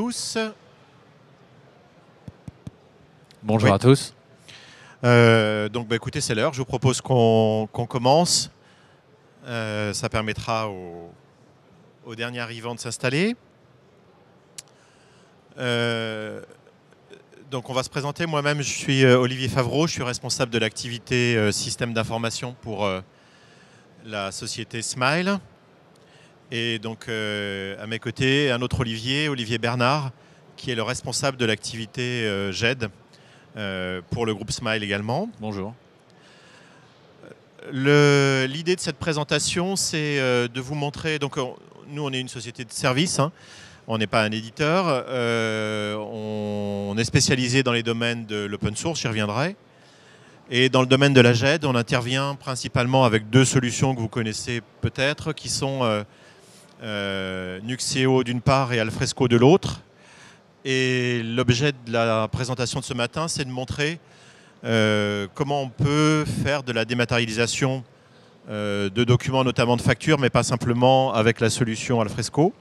tous. Bonjour à tous. Donc écoutez, c'est l'heure. Je vous propose qu'on commence. Ça permettra aux derniers arrivants de s'installer. Donc on va se présenter. Moi-même, je suis Olivier Favreau. Je suis responsable de l'activité système d'information pour la société Smile. Et donc à mes côtés, un autre Olivier Bernard, qui est le responsable de l'activité GED pour le groupe Smile également. Bonjour. L'idée de cette présentation, c'est de vous montrer. Donc nous, on est une société de service. On n'est pas un éditeur. On est spécialisé dans les domaines de l'open source, j'y reviendrai. Et dans le domaine de la GED, on intervient principalement avec deux solutions que vous connaissez peut-être, qui sont Nuxeo d'une part et Alfresco de l'autre. Et l'objet de la présentation de ce matin, c'est de montrer comment on peut faire de la dématérialisation de documents, notamment de factures, mais pas simplement avec la solution Alfresco.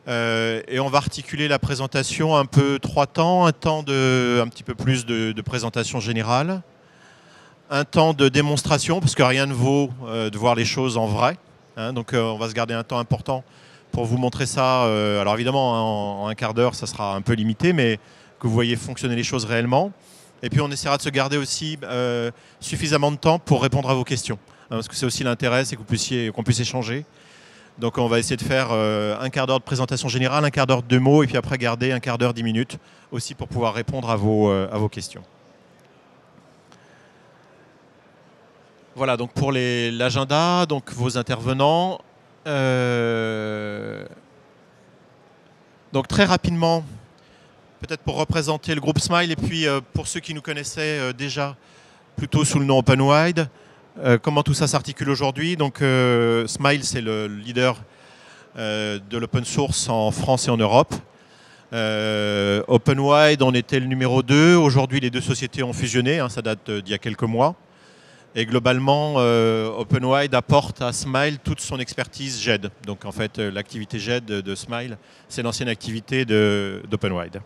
Et on va articuler la présentation un peu trois temps. Un temps un petit peu plus de présentation générale. Un temps de démonstration, parce que rien ne vaut de voir les choses en vrai. Donc on va se garder un temps important pour vous montrer ça. Alors évidemment, en un quart d'heure, ça sera un peu limité, mais que vous voyez fonctionner les choses réellement. Et puis on essaiera de se garder aussi suffisamment de temps pour répondre à vos questions. Parce que c'est aussi l'intérêt, c'est qu'on puisse échanger. Donc on va essayer de faire un quart d'heure de présentation générale, un quart d'heure de mots, et puis après garder un quart d'heure, 10 minutes, aussi pour pouvoir répondre à vos questions. Voilà, donc pour l'agenda, donc vos intervenants. Donc très rapidement, peut-être pour représenter le groupe Smile, et puis pour ceux qui nous connaissaient déjà plutôt sous le nom OpenWide, comment tout ça s'articule aujourd'hui. Donc Smile, c'est le leader de l'open source en France et en Europe. OpenWide, on était le numéro 2. Aujourd'hui, les deux sociétés ont fusionné, ça date d'il y a quelques mois. Et globalement, OpenWide apporte à Smile toute son expertise GED. Donc en fait, l'activité GED de Smile, c'est l'ancienne activité d'OpenWide.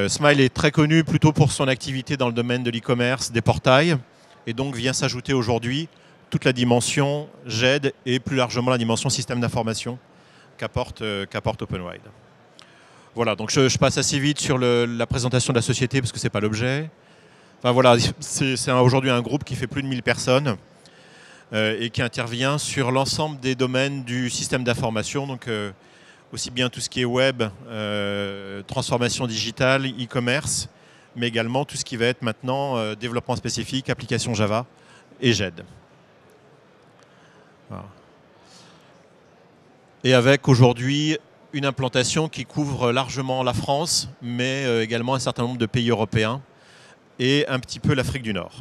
Smile est très connu plutôt pour son activité dans le domaine de l'e-commerce, des portails. Et donc vient s'ajouter aujourd'hui toute la dimension GED et plus largement la dimension système d'information qu'apporte OpenWide. Voilà, donc je passe assez vite sur la présentation de la société parce que ce n'est pas l'objet. Enfin voilà, c'est aujourd'hui un groupe qui fait plus de 1000 personnes et qui intervient sur l'ensemble des domaines du système d'information, donc aussi bien tout ce qui est web, transformation digitale, e-commerce, mais également tout ce qui va être maintenant développement spécifique, application Java et GED. Voilà. Et avec aujourd'hui une implantation qui couvre largement la France, mais également un certain nombre de pays européens et un petit peu l'Afrique du Nord.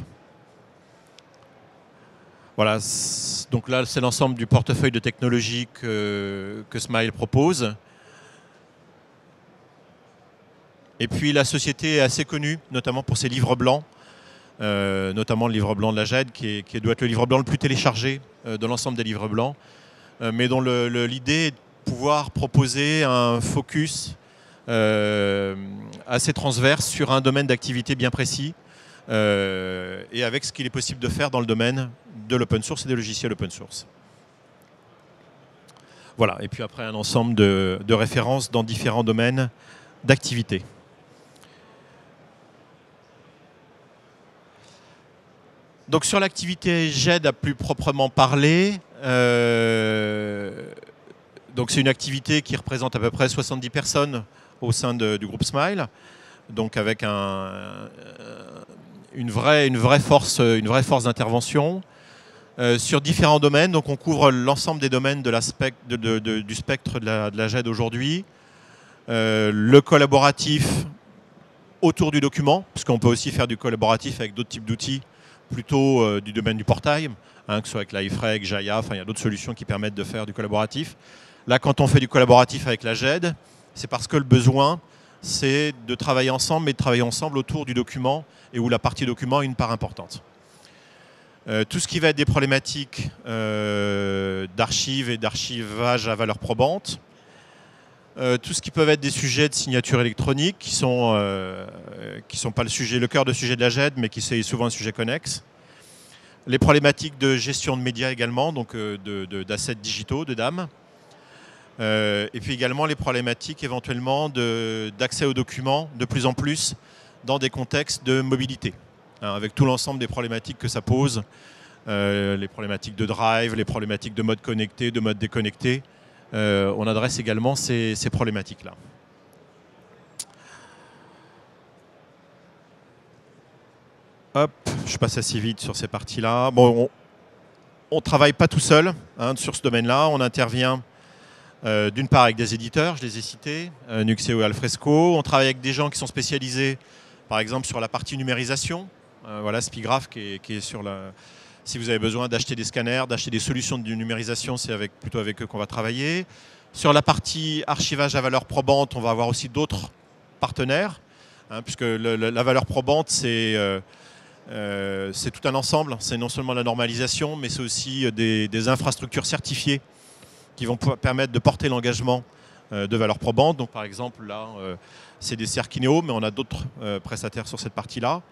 Voilà, donc là c'est l'ensemble du portefeuille de technologies que Smile propose. Et puis la société est assez connue, notamment pour ses livres blancs, notamment le livre blanc de la GED, qui doit être le livre blanc le plus téléchargé de l'ensemble des livres blancs, mais dont l'idée est de pouvoir proposer un focus assez transverse sur un domaine d'activité bien précis et avec ce qu'il est possible de faire dans le domaine de l'open source et des logiciels open source. Voilà, et puis après un ensemble de références dans différents domaines d'activité. Donc sur l'activité GED à plus proprement parler, donc c'est une activité qui représente à peu près 70 personnes au sein du groupe Smile, donc avec une vraie force d'intervention sur différents domaines. Donc on couvre l'ensemble des domaines du spectre de la GED aujourd'hui. Le collaboratif autour du document, parce qu'on peut aussi faire du collaboratif avec d'autres types d'outils, plutôt du domaine du portail, que ce soit avec l'iFreg, Jaya, il y a d'autres solutions qui permettent de faire du collaboratif. Là, quand on fait du collaboratif avec la GED, c'est parce que le besoin, c'est de travailler ensemble, mais de travailler ensemble autour du document, et où la partie document a une part importante. Tout ce qui va être des problématiques d'archives et d'archivage à valeur probante, tout ce qui peuvent être des sujets de signature électronique qui sont pas le cœur de sujet de la GED, mais qui sont souvent un sujet connexe. Les problématiques de gestion de médias également, donc d'assets digitaux, de DAM. Et puis également les problématiques éventuellement d'accès aux documents de plus en plus dans des contextes de mobilité, hein, avec tout l'ensemble des problématiques que ça pose, les problématiques de drive, les problématiques de mode connecté, de mode déconnecté. On adresse également ces problématiques-là. Hop, je passe assez vite sur ces parties-là. Bon, on ne travaille pas tout seul, hein, sur ce domaine-là. On intervient d'une part avec des éditeurs, je les ai cités, Nuxeo et Alfresco. On travaille avec des gens qui sont spécialisés, par exemple, sur la partie numérisation. Voilà, Spigraph qui est sur la... Si vous avez besoin d'acheter des scanners, d'acheter des solutions de numérisation, c'est plutôt avec eux qu'on va travailler. Sur la partie archivage à valeur probante, on va avoir aussi d'autres partenaires, hein, puisque la valeur probante, c'est tout un ensemble. C'est non seulement la normalisation, mais c'est aussi des infrastructures certifiées qui vont permettre de porter l'engagement de valeur probante. Donc par exemple, là, c'est des Cerkineo, mais on a d'autres prestataires sur cette partie-là.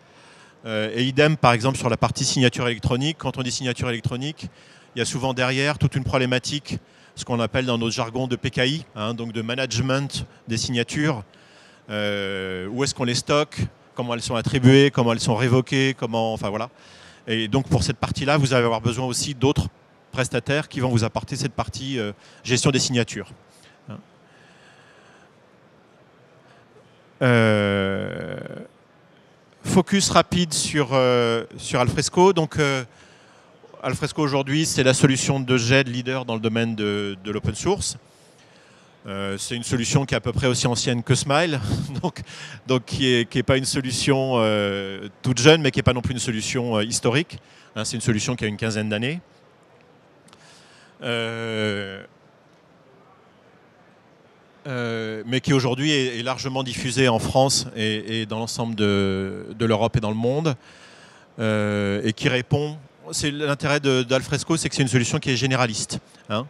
Et idem, par exemple, sur la partie signature électronique. Quand on dit signature électronique, il y a souvent derrière toute une problématique, ce qu'on appelle dans notre jargon de PKI, hein, donc de management des signatures. Où est-ce qu'on les stocke, comment elles sont attribuées, comment elles sont révoquées, enfin voilà. Et donc pour cette partie-là, vous allez avoir besoin aussi d'autres prestataires qui vont vous apporter cette partie gestion des signatures. Focus rapide sur Alfresco. Donc, Alfresco aujourd'hui, c'est la solution de GED leader dans le domaine de l'open source. C'est une solution qui est à peu près aussi ancienne que Smile, donc qui est pas une solution toute jeune, mais qui n'est pas non plus une solution historique. Hein, c'est une solution qui a une quinzaine d'années. Mais qui aujourd'hui est largement diffusée en France et dans l'ensemble de l'Europe et dans le monde, et qui répond... L'intérêt d'Alfresco, c'est que c'est une solution qui est généraliste. Hein.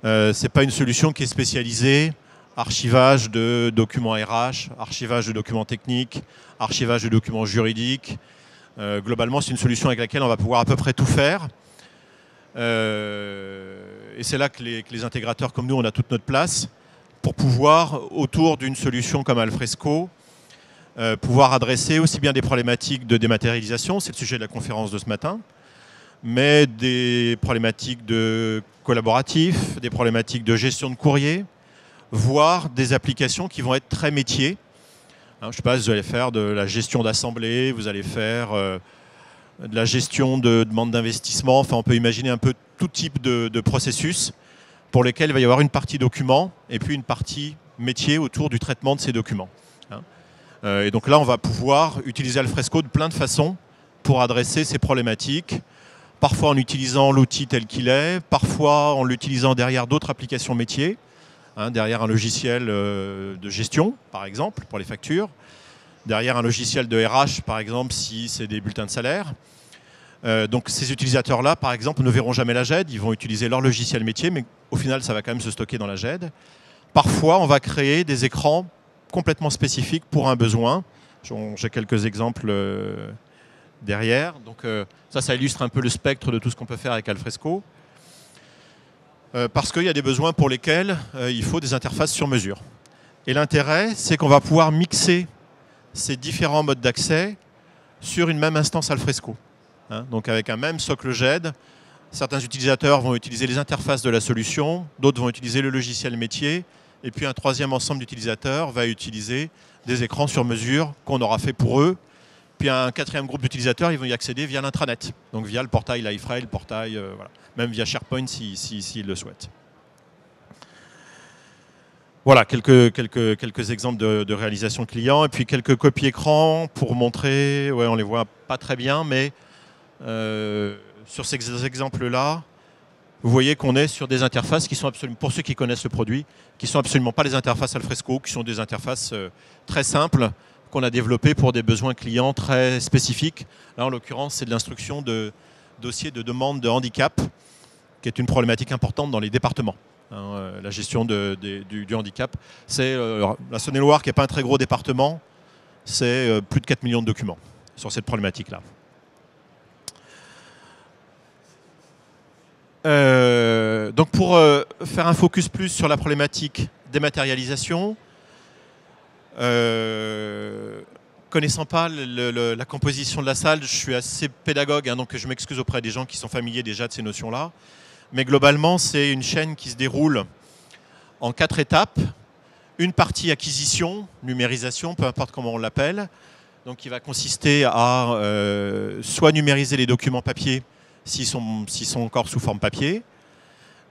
Ce n'est pas une solution qui est spécialisée, archivage de documents RH, archivage de documents techniques, archivage de documents juridiques. Globalement, c'est une solution avec laquelle on va pouvoir à peu près tout faire. Et c'est là que les intégrateurs comme nous, on a toute notre place pour pouvoir, autour d'une solution comme Alfresco, pouvoir adresser aussi bien des problématiques de dématérialisation, c'est le sujet de la conférence de ce matin, mais des problématiques de collaboratif, des problématiques de gestion de courrier, voire des applications qui vont être très métiers. Je ne sais pas, vous allez faire de la gestion d'assemblée, vous allez faire de la gestion de demande d'investissement, enfin on peut imaginer un peu tout type de processus pour lesquels il va y avoir une partie document et puis une partie métier autour du traitement de ces documents. Et donc là, on va pouvoir utiliser Alfresco de plein de façons pour adresser ces problématiques, parfois en utilisant l'outil tel qu'il est, parfois en l'utilisant derrière d'autres applications métiers, hein, derrière un logiciel de gestion, par exemple, pour les factures, derrière un logiciel de RH, par exemple, si c'est des bulletins de salaire. Donc ces utilisateurs-là, par exemple, ne verront jamais la GED, ils vont utiliser leur logiciel métier, mais au final, ça va quand même se stocker dans la GED. Parfois, on va créer des écrans complètement spécifiques pour un besoin. J'ai quelques exemples derrière. Donc ça illustre un peu le spectre de tout ce qu'on peut faire avec Alfresco. Parce qu'il y a des besoins pour lesquels il faut des interfaces sur mesure. Et l'intérêt, c'est qu'on va pouvoir mixer ces différents modes d'accès sur une même instance Alfresco. Hein, donc avec un même socle GED, certains utilisateurs vont utiliser les interfaces de la solution, d'autres vont utiliser le logiciel métier, et puis un troisième ensemble d'utilisateurs va utiliser des écrans sur mesure qu'on aura fait pour eux. Puis un quatrième groupe d'utilisateurs, ils vont y accéder via l'intranet, donc via le portail Liferay, le portail, voilà. Même via SharePoint s'ils le souhaitent. Voilà, quelques exemples de réalisation client, et puis quelques copies écran pour montrer, ouais, on les voit pas très bien, mais sur ces exemples-là, vous voyez qu'on est sur des interfaces qui sont absolument, pour ceux qui connaissent le produit, qui ne sont absolument pas les interfaces Alfresco, qui sont des interfaces très simples qu'on a développées pour des besoins clients très spécifiques. Là, en l'occurrence, c'est de l'instruction de dossiers de demande de handicap, qui est une problématique importante dans les départements. la gestion du handicap. C'est la Saône-et-Loire, qui n'est pas un très gros département, c'est plus de 4 millions de documents sur cette problématique-là. Donc pour faire un focus plus sur la problématique dématérialisation, connaissant pas la composition de la salle, je suis assez pédagogue, donc je m'excuse auprès des gens qui sont familiers déjà de ces notions-là. Mais globalement, c'est une chaîne qui se déroule en 4 étapes. Une partie acquisition, numérisation, peu importe comment on l'appelle, donc qui va consister à soit numériser les documents papier s'ils sont encore sous forme papier,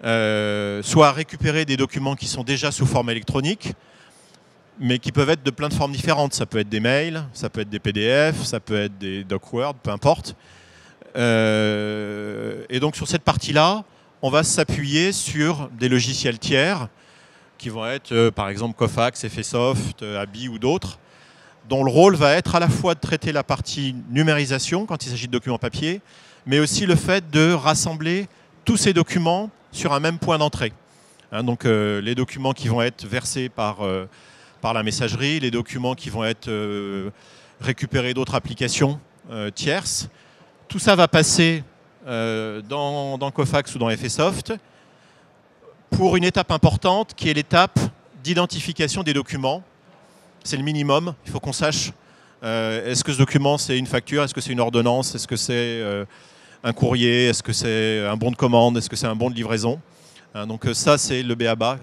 soit récupérer des documents qui sont déjà sous forme électronique, mais qui peuvent être de plein de formes différentes. Ça peut être des mails, ça peut être des PDF, ça peut être des DocWord, peu importe. Et donc sur cette partie-là, on va s'appuyer sur des logiciels tiers qui vont être par exemple Cofax, Efesoft, Abi ou d'autres, dont le rôle va être à la fois de traiter la partie numérisation quand il s'agit de documents papier, mais aussi le fait de rassembler tous ces documents sur un même point d'entrée. Donc les documents qui vont être versés par la messagerie, les documents qui vont être récupérés d'autres applications tierces. Tout ça va passer dans Cofax ou dans Efesoft pour une étape importante qui est l'étape d'identification des documents. C'est le minimum. Il faut qu'on sache est-ce que ce document c'est une facture, est-ce que c'est une ordonnance, est-ce que c'est un courrier, est-ce que c'est un bon de commande, est-ce que c'est un bon de livraison. Donc ça c'est le b.a.-ba,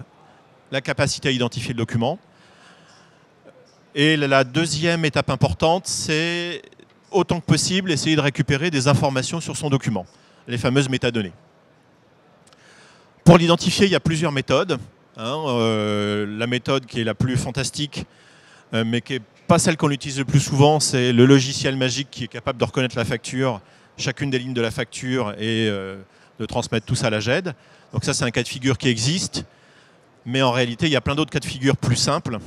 la capacité à identifier le document. Et la deuxième étape importante, c'est autant que possible essayer de récupérer des informations sur son document, les fameuses métadonnées. Pour l'identifier, il y a plusieurs méthodes. La méthode qui est la plus fantastique, mais qui n'est pas celle qu'on utilise le plus souvent, c'est le logiciel magique qui est capable de reconnaître la facture, chacune des lignes de la facture et de transmettre tout ça à la GED. Donc ça, c'est un cas de figure qui existe, mais en réalité, il y a plein d'autres cas de figure plus simples,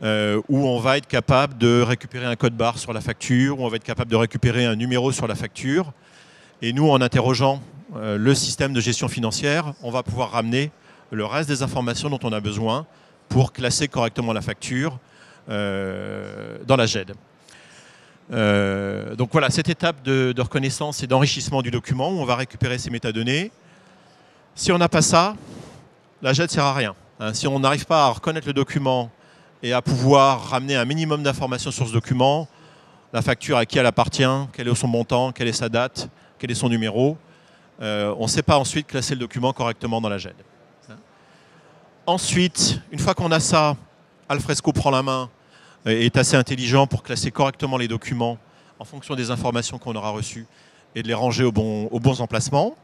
où on va être capable de récupérer un code barre sur la facture, où on va être capable de récupérer un numéro sur la facture. Et nous, en interrogeant le système de gestion financière, on va pouvoir ramener le reste des informations dont on a besoin pour classer correctement la facture dans la GED. Donc voilà, cette étape de reconnaissance et d'enrichissement du document, où on va récupérer ces métadonnées. Si on n'a pas ça, la GED ne sert à rien. Si on n'arrive pas à reconnaître le document et à pouvoir ramener un minimum d'informations sur ce document, la facture à qui elle appartient, quel est son montant, quelle est sa date, quel est son numéro, on ne sait pas ensuite classer le document correctement dans la GED. Ensuite, une fois qu'on a ça, Alfresco prend la main et est assez intelligent pour classer correctement les documents en fonction des informations qu'on aura reçues et de les ranger aux bons emplacements.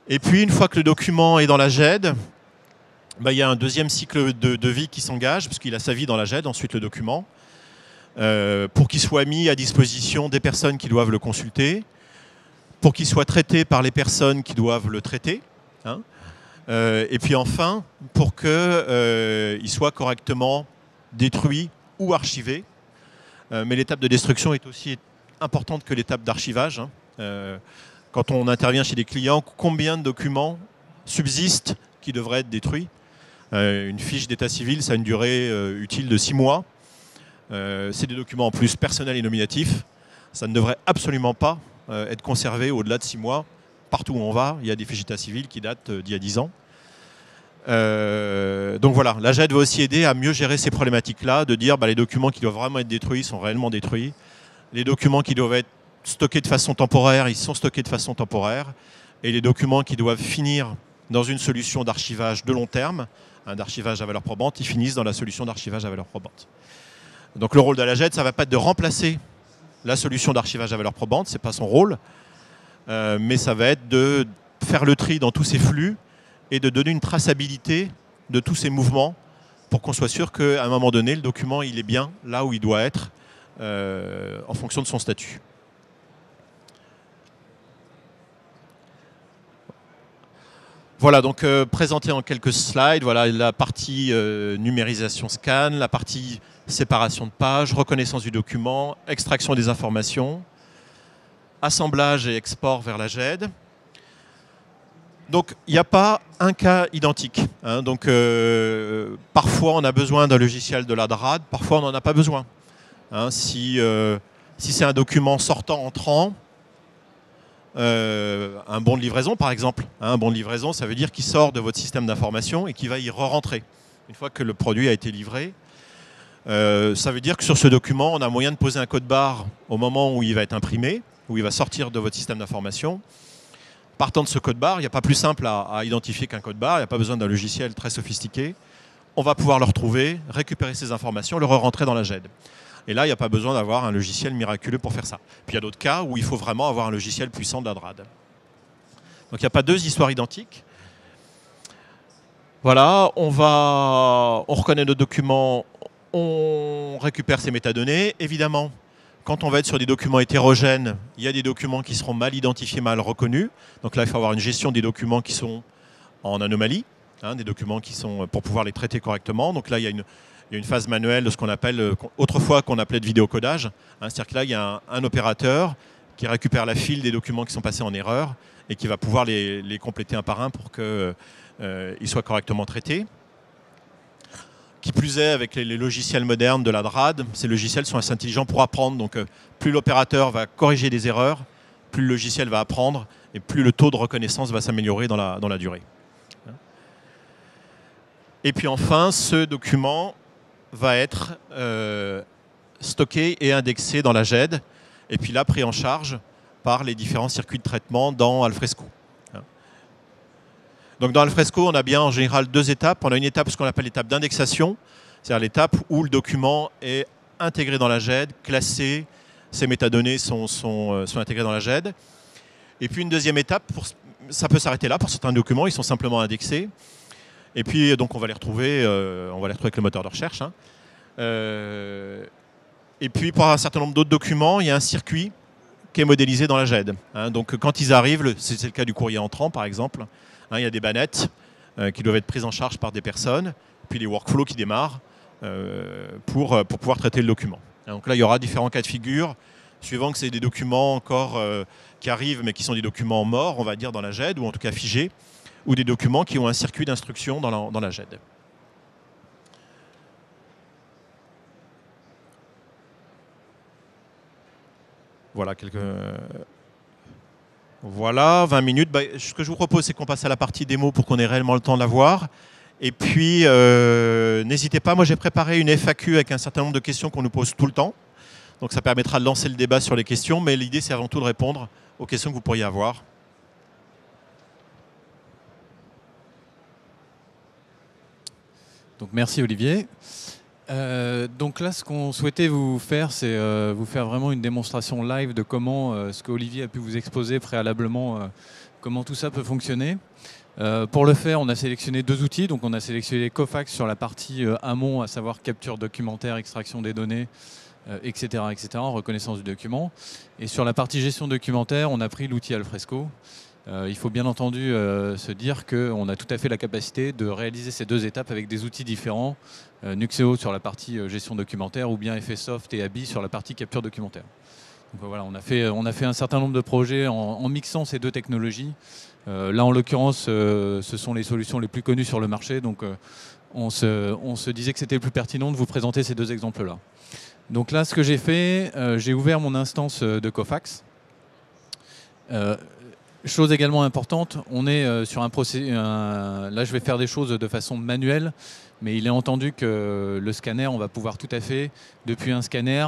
Et puis, une fois que le document est dans la GED, il y a un deuxième cycle de vie qui s'engage, parce qu'il a sa vie dans la GED, ensuite le document, pour qu'il soit mis à disposition des personnes qui doivent le consulter, pour qu'il soit traité par les personnes qui doivent le traiter, et puis enfin, pour qu'il soit correctement détruit ou archivé. Mais l'étape de destruction est aussi importante que l'étape d'archivage. Quand on intervient chez des clients, combien de documents subsistent qui devraient être détruits? Une fiche d'état civil, ça a une durée utile de 6 mois. C'est des documents en plus personnels et nominatifs. Ça ne devrait absolument pas être conservé au-delà de 6 mois. Partout où on va, il y a des fiches d'état civil qui datent d'il y a 10 ans. Donc voilà, la GED va aussi aider à mieux gérer ces problématiques-là, de dire les documents qui doivent vraiment être détruits sont réellement détruits. Les documents qui doivent être stockés de façon temporaire, ils sont stockés de façon temporaire. Et les documents qui doivent finir dans une solution d'archivage de long terme, d'archivage à valeur probante, ils finissent dans la solution d'archivage à valeur probante. Donc le rôle de la GED, ça ne va pas être de remplacer la solution d'archivage à valeur probante, ce n'est pas son rôle, mais ça va être de faire le tri dans tous ces flux et de donner une traçabilité de tous ces mouvements pour qu'on soit sûr qu'à un moment donné, le document il est bien là où il doit être en fonction de son statut. Voilà, donc présenté en quelques slides, voilà la partie numérisation scan, la partie séparation de pages, reconnaissance du document, extraction des informations, assemblage et export vers la GED. Donc, il n'y a pas un cas identique. Hein. Donc, parfois, on a besoin d'un logiciel de la DRAD, parfois, on n'en a pas besoin. Hein. Si c'est un document sortant, entrant, un bon de livraison, par exemple. Hein, un bon de livraison, ça veut dire qu'il sort de votre système d'information et qu'il va y re-rentrer. Une fois que le produit a été livré, ça veut dire que sur ce document, on a moyen de poser un code barre au moment où il va être imprimé, où il va sortir de votre système d'information. Partant de ce code barre, il n'y a pas plus simple à identifier qu'un code barre, il n'y a pas besoin d'un logiciel très sophistiqué. On va pouvoir le retrouver, récupérer ces informations, le re-rentrer dans la GED. Et là, il n'y a pas besoin d'avoir un logiciel miraculeux pour faire ça. Puis il y a d'autres cas où il faut vraiment avoir un logiciel puissant de la DRAD. Donc il n'y a pas deux histoires identiques. Voilà, on reconnaît nos documents, on récupère ces métadonnées. Évidemment, quand on va être sur des documents hétérogènes, il y a des documents qui seront mal identifiés, mal reconnus. Donc là, il faut avoir une gestion des documents qui sont en anomalie, hein, des documents qui sont pour pouvoir les traiter correctement. Donc là, il y a une phase manuelle de ce qu'on appelle, autrefois qu'on appelait de vidéocodage. Hein, c'est-à-dire que là, il y a un opérateur qui récupère la file des documents qui sont passés en erreur et qui va pouvoir les compléter un par un pour qu'ils soient correctement traités. Qui plus est, avec les logiciels modernes de la DRAD, ces logiciels sont assez intelligents pour apprendre. Donc, plus l'opérateur va corriger des erreurs, plus le logiciel va apprendre et plus le taux de reconnaissance va s'améliorer dans la durée. Et puis enfin, ce document va être stocké et indexé dans la GED et puis là, pris en charge par les différents circuits de traitement dans Alfresco. Donc dans Alfresco, on a bien en général deux étapes. On a une étape, ce qu'on appelle l'étape d'indexation, c'est-à-dire l'étape où le document est intégré dans la GED, classé, ses métadonnées sont intégrées dans la GED. Et puis une deuxième étape, ça peut s'arrêter là, pour certains documents, ils sont simplement indexés. Et puis donc on va les retrouver avec le moteur de recherche. Hein. Et puis pour un certain nombre d'autres documents, il y a un circuit qui est modélisé dans la GED. Hein. Donc quand ils arrivent, c'est le cas du courrier entrant par exemple, hein, il y a des bannettes qui doivent être prises en charge par des personnes, puis les workflows qui démarrent pour pouvoir traiter le document. Donc là, il y aura différents cas de figure, suivant que c'est des documents encore qui arrivent, mais qui sont des documents morts, on va dire, dans la GED, ou en tout cas figés, ou des documents qui ont un circuit d'instruction dans la GED. Voilà, 20 minutes. Ce que je vous propose, c'est qu'on passe à la partie démo pour qu'on ait réellement le temps de la voir. Et puis, n'hésitez pas, moi j'ai préparé une FAQ avec un certain nombre de questions qu'on nous pose tout le temps. Donc ça permettra de lancer le débat sur les questions, mais l'idée c'est avant tout de répondre aux questions que vous pourriez avoir. Donc merci Olivier. Donc là, ce qu'on souhaitait vous faire, c'est vous faire vraiment une démonstration live de comment ce qu'Olivier a pu vous exposer préalablement, comment tout ça peut fonctionner. Pour le faire, on a sélectionné deux outils. Donc on a sélectionné Cofax sur la partie amont, à savoir capture documentaire, extraction des données, etc., en reconnaissance du document. Et sur la partie gestion documentaire, on a pris l'outil Alfresco. Il faut bien entendu se dire qu'on a tout à fait la capacité de réaliser ces deux étapes avec des outils différents. Nuxeo sur la partie gestion documentaire ou bien Effesoft et Abi sur la partie capture documentaire. Donc voilà, on a fait un certain nombre de projets en mixant ces deux technologies. Là, en l'occurrence, ce sont les solutions les plus connues sur le marché. Donc on se disait que c'était le plus pertinent de vous présenter ces deux exemples-là. Donc là, ce que j'ai fait, j'ai ouvert mon instance de Cofax. Chose également importante, on est sur un procédé. Là, je vais faire des choses de façon manuelle, mais il est entendu que le scanner, on va pouvoir tout à fait, depuis un scanner,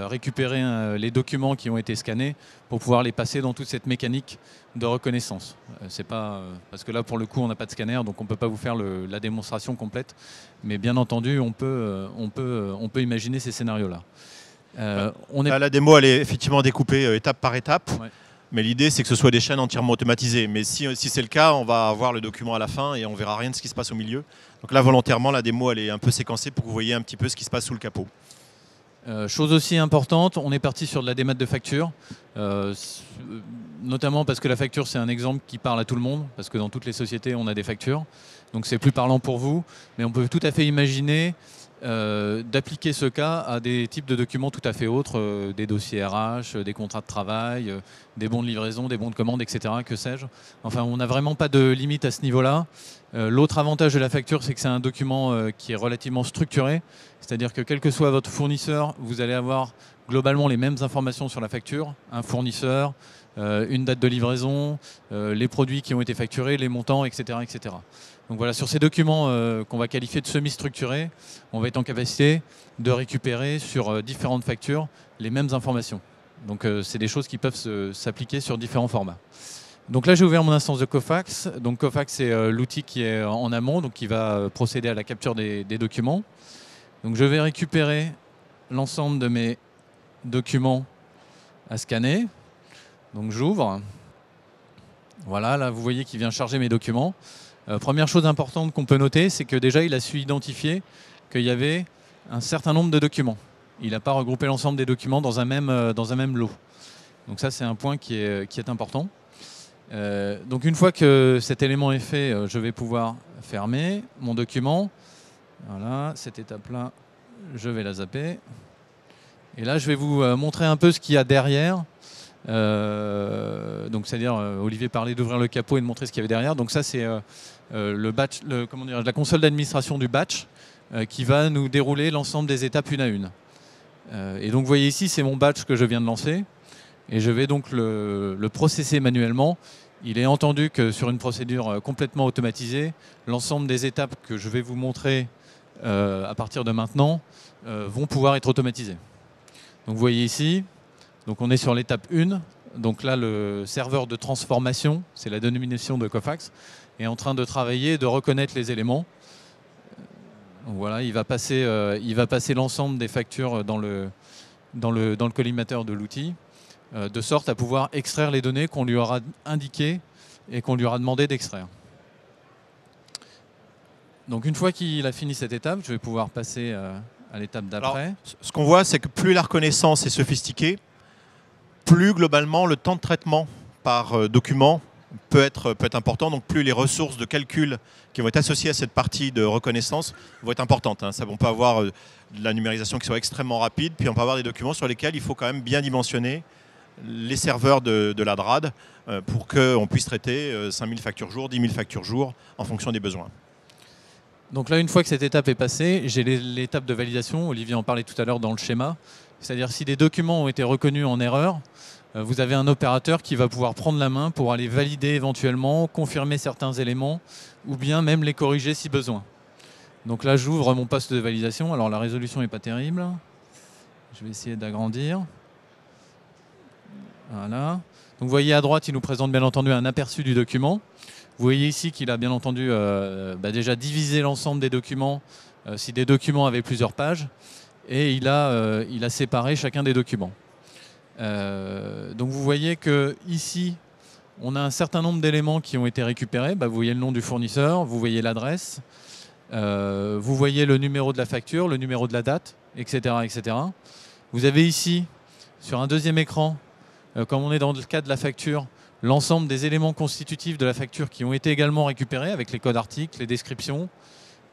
récupérer les documents qui ont été scannés pour pouvoir les passer dans toute cette mécanique de reconnaissance. C'est pas parce que là, pour le coup, on n'a pas de scanner, donc on ne peut pas vous faire la démonstration complète. Mais bien entendu, on peut imaginer ces scénarios-là. La démo, elle est effectivement découpée étape par étape. Ouais. Mais l'idée, c'est que ce soit des chaînes entièrement automatisées. Mais si c'est le cas, on va avoir le document à la fin et on verra rien de ce qui se passe au milieu. Donc là, volontairement, la démo, elle est un peu séquencée pour que vous voyez un petit peu ce qui se passe sous le capot. Chose aussi importante, on est parti sur de la démat de facture, notamment parce que la facture, c'est un exemple qui parle à tout le monde, parce que dans toutes les sociétés, on a des factures. Donc c'est plus parlant pour vous. Mais on peut tout à fait imaginer d'appliquer ce cas à des types de documents tout à fait autres, des dossiers RH, des contrats de travail, des bons de livraison, des bons de commande, etc. Que sais-je. Enfin, on n'a vraiment pas de limite à ce niveau-là. L'autre avantage de la facture, c'est que c'est un document qui est relativement structuré. C'est-à-dire que quel que soit votre fournisseur, vous allez avoir globalement les mêmes informations sur la facture. Un fournisseur, une date de livraison, les produits qui ont été facturés, les montants, etc. etc. Donc voilà, sur ces documents qu'on va qualifier de semi-structurés, on va être en capacité de récupérer sur différentes factures les mêmes informations. Donc c'est des choses qui peuvent s'appliquer sur différents formats. Donc là, j'ai ouvert mon instance de Cofax. Donc Cofax, c'est l'outil qui est en amont, donc qui va procéder à la capture des documents. Donc je vais récupérer l'ensemble de mes documents à scanner. Donc j'ouvre. Voilà, là vous voyez qu'il vient charger mes documents. Première chose importante qu'on peut noter, c'est que déjà il a su identifier qu'il y avait un certain nombre de documents. Il n'a pas regroupé l'ensemble des documents dans un même lot. Donc ça c'est un point qui est important. Donc une fois que cet élément est fait, je vais pouvoir fermer mon document. Voilà, cette étape-là, je vais la zapper. Et là je vais vous montrer un peu ce qu'il y a derrière. Donc c'est-à-dire Olivier parlait d'ouvrir le capot et de montrer ce qu'il y avait derrière. Donc ça c'est le batch, la console d'administration du batch qui va nous dérouler l'ensemble des étapes une à une. Et donc vous voyez ici c'est mon batch que je viens de lancer et je vais donc le processer manuellement. Il est entendu que sur une procédure complètement automatisée, l'ensemble des étapes que je vais vous montrer à partir de maintenant vont pouvoir être automatisées. Donc vous voyez ici, donc on est sur l'étape 1. Donc là, le serveur de transformation, c'est la dénomination de Cofax, est en train de travailler et de reconnaître les éléments. Donc voilà, il va passer l'ensemble des factures dans le collimateur de l'outil, de sorte à pouvoir extraire les données qu'on lui aura indiquées et qu'on lui aura demandé d'extraire. Donc une fois qu'il a fini cette étape, je vais pouvoir passer à l'étape d'après. Ce qu'on voit, c'est que plus la reconnaissance est sophistiquée, plus globalement le temps de traitement par document peut être important, donc plus les ressources de calcul qui vont être associées à cette partie de reconnaissance vont être importantes. Ça, on peut avoir de la numérisation qui soit extrêmement rapide, puis on peut avoir des documents sur lesquels il faut quand même bien dimensionner les serveurs de la DRAD pour qu'on puisse traiter 5000 factures jour, 10 000 factures jour en fonction des besoins. Donc là, une fois que cette étape est passée, j'ai l'étape de validation. Olivier en parlait tout à l'heure dans le schéma. C'est-à-dire si des documents ont été reconnus en erreur, vous avez un opérateur qui va pouvoir prendre la main pour aller valider éventuellement, confirmer certains éléments ou bien même les corriger si besoin. Donc là, j'ouvre mon poste de validation. Alors la résolution n'est pas terrible. Je vais essayer d'agrandir. Voilà. Donc vous voyez à droite, il nous présente bien entendu un aperçu du document. Vous voyez ici qu'il a bien entendu déjà divisé l'ensemble des documents si des documents avaient plusieurs pages. Et il a séparé chacun des documents. Donc vous voyez qu'ici, on a un certain nombre d'éléments qui ont été récupérés. Vous voyez le nom du fournisseur, vous voyez l'adresse, vous voyez le numéro de la facture, le numéro de la date, etc. etc. Vous avez ici, sur un deuxième écran, comme on est dans le cas de la facture, l'ensemble des éléments constitutifs de la facture qui ont été également récupérés avec les codes articles, les descriptions,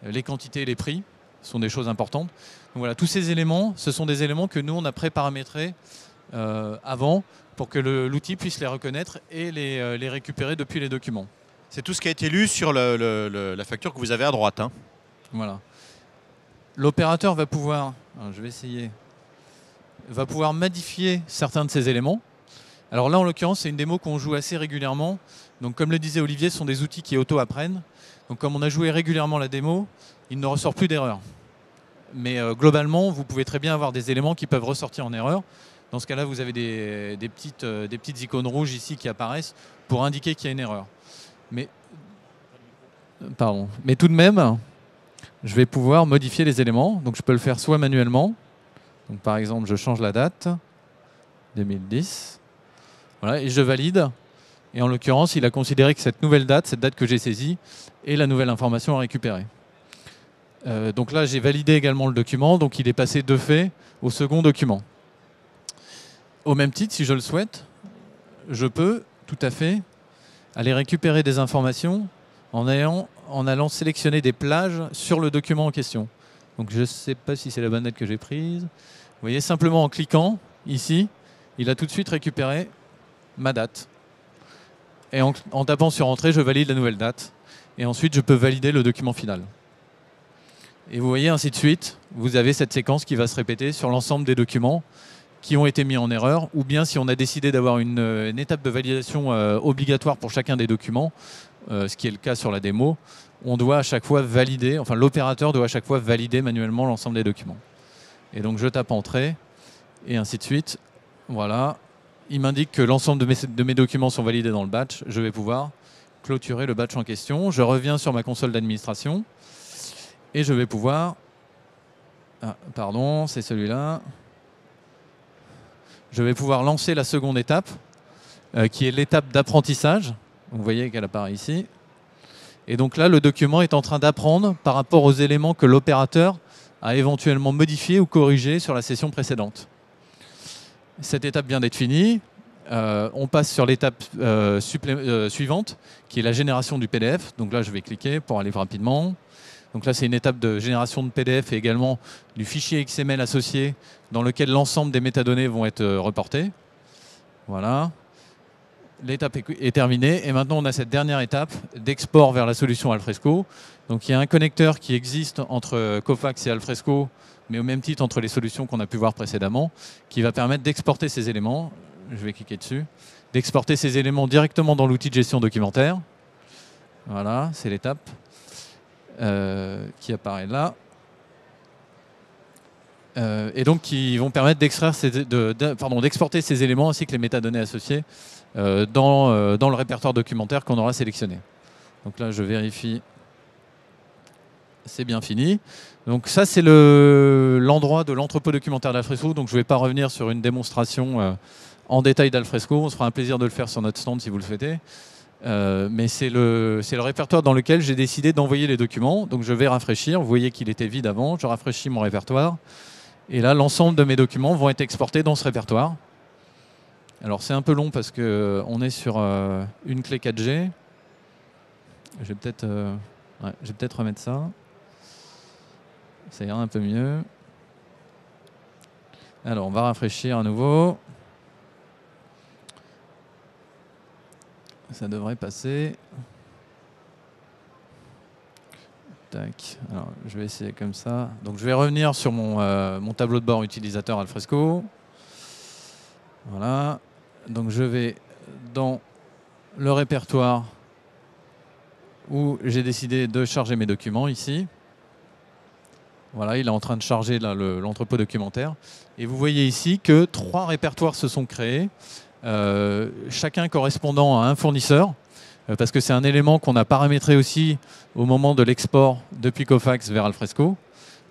les quantités et les prix. Ce sont des choses importantes. Donc voilà, tous ces éléments, ce sont des éléments que nous, on a pré-paramétrés avant pour que l'outil puisse les reconnaître et les récupérer depuis les documents. C'est tout ce qui a été lu sur la facture que vous avez à droite. Voilà. L'opérateur va pouvoir, va pouvoir modifier certains de ces éléments. Alors là, en l'occurrence, c'est une démo qu'on joue assez régulièrement. Donc comme le disait Olivier, ce sont des outils qui auto-apprennent. Donc comme on a joué régulièrement la démo, il ne ressort plus d'erreur. Mais globalement, vous pouvez très bien avoir des éléments qui peuvent ressortir en erreur. Dans ce cas-là, vous avez des petites icônes rouges ici qui apparaissent pour indiquer qu'il y a une erreur. Mais tout de même, je vais pouvoir modifier les éléments. Donc je peux le faire soit manuellement. Donc par exemple, je change la date, 2010. Voilà, et je valide. Et en l'occurrence, il a considéré que cette nouvelle date, cette date que j'ai saisie, est la nouvelle information à récupérer. Donc là, j'ai validé également le document. Donc il est passé de fait au second document. Au même titre, si je le souhaite, je peux tout à fait aller récupérer des informations en allant sélectionner des plages sur le document en question. Donc je ne sais pas si c'est la bonne date que j'ai prise. Vous voyez, simplement en cliquant ici, il a tout de suite récupéré ma date. Et en tapant sur Entrée, je valide la nouvelle date. Et ensuite, je peux valider le document final. Et vous voyez, ainsi de suite, vous avez cette séquence qui va se répéter sur l'ensemble des documents qui ont été mis en erreur, ou bien si on a décidé d'avoir une étape de validation obligatoire pour chacun des documents, ce qui est le cas sur la démo, on doit à chaque fois valider, enfin l'opérateur doit à chaque fois valider manuellement l'ensemble des documents. Et donc je tape Entrée, et ainsi de suite. Voilà. Il m'indique que l'ensemble de mes documents sont validés dans le batch. Je vais pouvoir clôturer le batch en question. Je reviens sur ma console d'administration, et je vais pouvoir... Ah, pardon, c'est celui-là. Je vais pouvoir lancer la seconde étape, qui est l'étape d'apprentissage. Vous voyez qu'elle apparaît ici. Et donc là, le document est en train d'apprendre par rapport aux éléments que l'opérateur a éventuellement modifiés ou corrigés sur la session précédente. Cette étape vient d'être finie. On passe sur l'étape suivante, qui est la génération du PDF. Donc là, je vais cliquer pour aller rapidement. Donc là, c'est une étape de génération de PDF et également du fichier XML associé dans lequel l'ensemble des métadonnées vont être reportées. Voilà. L'étape est terminée. Et maintenant, on a cette dernière étape d'export vers la solution Alfresco. Donc il y a un connecteur qui existe entre Cofax et Alfresco, mais au même titre entre les solutions qu'on a pu voir précédemment, qui va permettre d'exporter ces éléments. Je vais cliquer dessus. D'exporter ces éléments directement dans l'outil de gestion documentaire. Voilà, c'est l'étape. Qui apparaît là. Et donc qui vont permettre d'exporter ces éléments ainsi que les métadonnées associées dans le répertoire documentaire qu'on aura sélectionné. Donc là, je vérifie. C'est bien fini. Donc ça, c'est l'endroit de l'entrepôt documentaire d'Alfresco. Donc je ne vais pas revenir sur une démonstration en détail d'Alfresco. On se fera un plaisir de le faire sur notre stand si vous le souhaitez. Mais c'est le répertoire dans lequel j'ai décidé d'envoyer les documents. Donc je vais rafraîchir. Vous voyez qu'il était vide avant. Je rafraîchis mon répertoire. Et là, l'ensemble de mes documents vont être exportés dans ce répertoire. Alors c'est un peu long parce qu'on est sur une clé 4G. Je vais peut-être remettre ça. Ça ira un peu mieux. Alors on va rafraîchir à nouveau. Ça devrait passer. Tac. Alors, je vais essayer comme ça. Donc, je vais revenir sur mon tableau de bord utilisateur Alfresco. Voilà. Donc, je vais dans le répertoire où j'ai décidé de charger mes documents ici. Voilà, il est en train de charger l'entrepôt documentaire. Et vous voyez ici que 3 répertoires se sont créés. Chacun correspondant à un fournisseur, parce que c'est un élément qu'on a paramétré aussi au moment de l'export depuis Cofax vers Alfresco.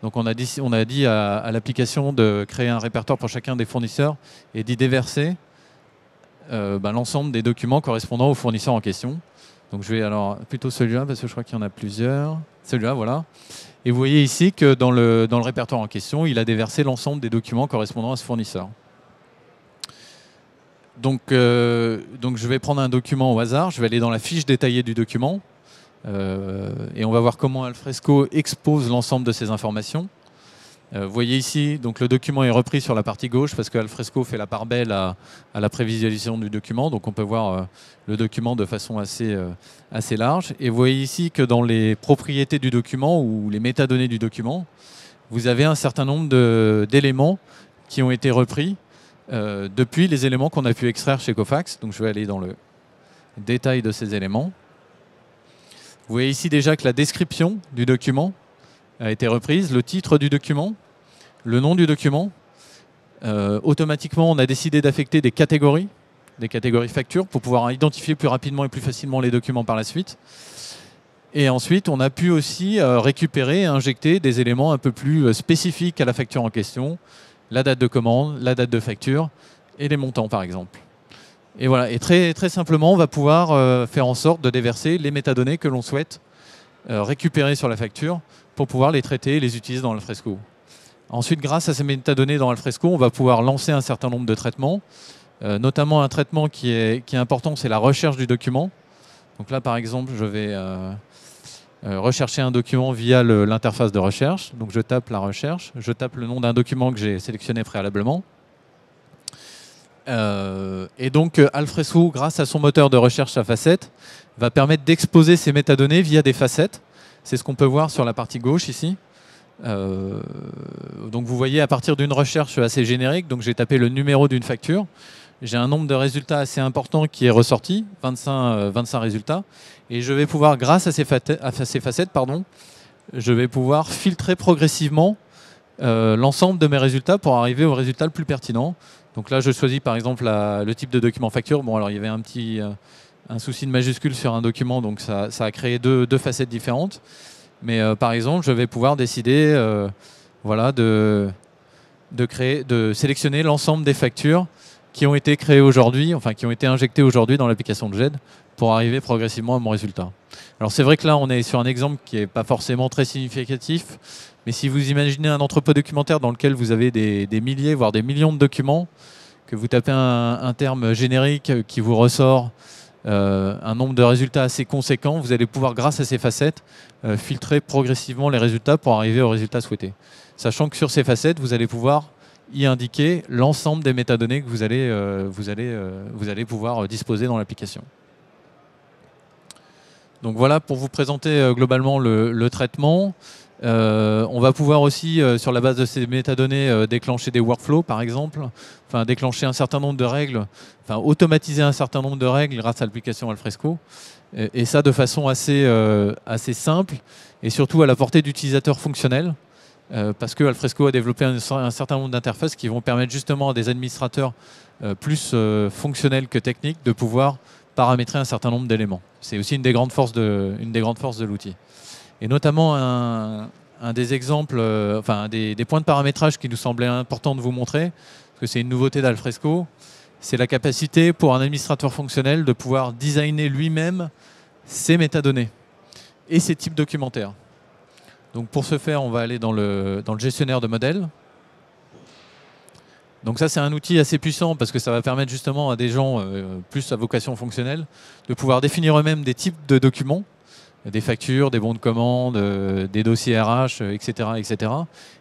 Donc on a dit à l'application de créer un répertoire pour chacun des fournisseurs et d'y déverser l'ensemble des documents correspondant au fournisseur en question. Donc je vais alors plutôt celui-là, parce que je crois qu'il y en a plusieurs. Celui-là, voilà. Et vous voyez ici que dans le répertoire en question, il a déversé l'ensemble des documents correspondant à ce fournisseur. Donc je vais prendre un document au hasard, je vais aller dans la fiche détaillée du document et on va voir comment Alfresco expose l'ensemble de ces informations. Vous voyez ici, donc le document est repris sur la partie gauche parce que Alfresco fait la part belle à la prévisualisation du document, donc on peut voir le document de façon assez large. Et vous voyez ici que dans les propriétés du document ou les métadonnées du document, vous avez un certain nombre d'éléments qui ont été repris depuis les éléments qu'on a pu extraire chez Cofax. Donc je vais aller dans le détail de ces éléments. Vous voyez ici déjà que la description du document a été reprise, le titre du document, le nom du document. Automatiquement, on a décidé d'affecter des catégories factures pour pouvoir identifier plus rapidement et plus facilement les documents par la suite. Et ensuite, on a pu aussi récupérer et injecter des éléments un peu plus spécifiques à la facture en question, la date de commande, la date de facture et les montants par exemple. Et voilà, et très, très simplement, on va pouvoir faire en sorte de déverser les métadonnées que l'on souhaite récupérer sur la facture pour pouvoir les traiter et les utiliser dans Alfresco. Ensuite, grâce à ces métadonnées dans Alfresco, on va pouvoir lancer un certain nombre de traitements, notamment un traitement qui est important, c'est la recherche du document. Donc là, par exemple, je vais rechercher un document via l'interface de recherche. Donc je tape la recherche, je tape le nom d'un document que j'ai sélectionné préalablement. Et donc Alfresco, grâce à son moteur de recherche à facettes, va permettre d'exposer ces métadonnées via des facettes. C'est ce qu'on peut voir sur la partie gauche ici. Donc vous voyez à partir d'une recherche assez générique, donc j'ai tapé le numéro d'une facture. J'ai un nombre de résultats assez important qui est ressorti, 25 résultats. Et je vais pouvoir, grâce à ces facettes, je vais pouvoir filtrer progressivement l'ensemble de mes résultats pour arriver au résultat le plus pertinent. Donc là, je choisis par exemple le type de document facture. Bon, alors il y avait un souci de majuscule sur un document, donc ça a créé deux facettes différentes. Mais par exemple, je vais pouvoir décider voilà, de sélectionner l'ensemble des factures qui ont été créées aujourd'hui, enfin qui ont été injectées aujourd'hui dans l'application de GED pour arriver progressivement à mon résultat. Alors c'est vrai que là, on est sur un exemple qui n'est pas forcément très significatif, mais si vous imaginez un entrepôt documentaire dans lequel vous avez des milliers, voire des millions de documents, que vous tapez un terme générique qui vous ressort un nombre de résultats assez conséquent, vous allez pouvoir, grâce à ces facettes, filtrer progressivement les résultats pour arriver au résultat souhaité. Sachant que sur ces facettes, vous allez pouvoir y indiquer l'ensemble des métadonnées que vous allez pouvoir disposer dans l'application. Donc voilà pour vous présenter globalement le traitement. On va pouvoir aussi, sur la base de ces métadonnées, déclencher des workflows, par exemple, enfin déclencher un certain nombre de règles, enfin automatiser un certain nombre de règles grâce à l'application Alfresco, et ça de façon assez simple et surtout à la portée d'utilisateurs fonctionnels, parce que Alfresco a développé un certain nombre d'interfaces qui vont permettre justement à des administrateurs plus fonctionnels que techniques de pouvoir paramétrer un certain nombre d'éléments. C'est aussi une des grandes forces de l'outil. Et notamment un des exemples, enfin des points de paramétrage qui nous semblait important de vous montrer, parce que c'est une nouveauté d'Alfresco, c'est la capacité pour un administrateur fonctionnel de pouvoir designer lui-même ses métadonnées et ses types documentaires. Donc pour ce faire, on va aller dans le gestionnaire de modèles. Donc ça, c'est un outil assez puissant parce que ça va permettre justement à des gens plus à vocation fonctionnelle de pouvoir définir eux-mêmes des types de documents, des factures, des bons de commande, des dossiers RH, etc., etc.,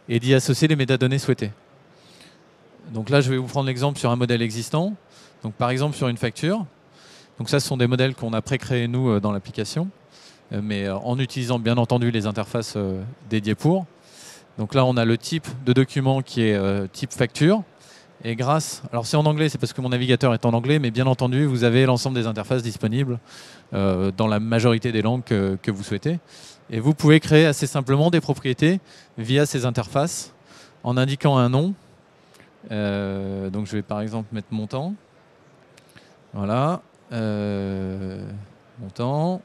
et d'y associer les métadonnées souhaitées. Donc là, je vais vous prendre l'exemple sur un modèle existant. Donc par exemple sur une facture. Donc ça, ce sont des modèles qu'on a pré-créés nous dans l'application, mais en utilisant bien entendu les interfaces dédiées pour. Donc là, on a le type de document qui est type facture. Et grâce, alors c'est en anglais, c'est parce que mon navigateur est en anglais, mais bien entendu, vous avez l'ensemble des interfaces disponibles dans la majorité des langues que vous souhaitez. Et vous pouvez créer assez simplement des propriétés via ces interfaces en indiquant un nom. Donc je vais par exemple mettre montant. Voilà. Montant.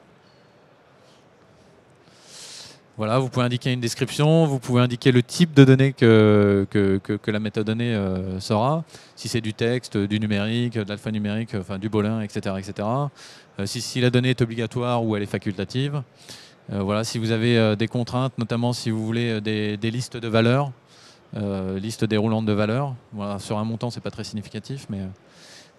Voilà, vous pouvez indiquer une description, vous pouvez indiquer le type de données que la métadonnée sera, si c'est du texte, du numérique, de l'alphanumérique, enfin du booléen, etc. etc. Si la donnée est obligatoire ou elle est facultative. Voilà, si vous avez des contraintes, notamment si vous voulez des listes de valeurs, liste déroulante de valeurs. Voilà, sur un montant, c'est pas très significatif, mais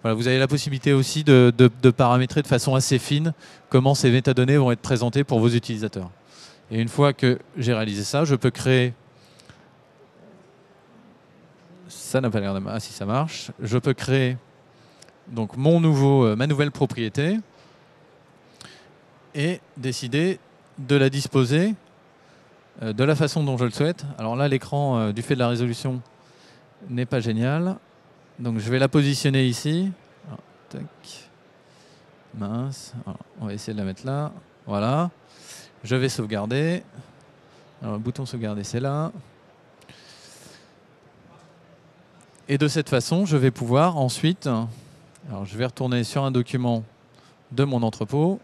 voilà, vous avez la possibilité aussi de paramétrer de façon assez fine comment ces métadonnées vont être présentées pour vos utilisateurs. Et une fois que j'ai réalisé ça, je peux créer... Ça n'a pas l'air de... Ah si, ça marche. Je peux créer donc ma nouvelle propriété et décider de la disposer de la façon dont je le souhaite. Alors là, l'écran, du fait de la résolution, n'est pas génial. Donc je vais la positionner ici. Alors, tac. Mince. Alors, on va essayer de la mettre là. Voilà. Je vais sauvegarder. Alors le bouton sauvegarder, c'est là. Et de cette façon, je vais pouvoir ensuite... Alors je vais retourner sur un document de mon entrepôt.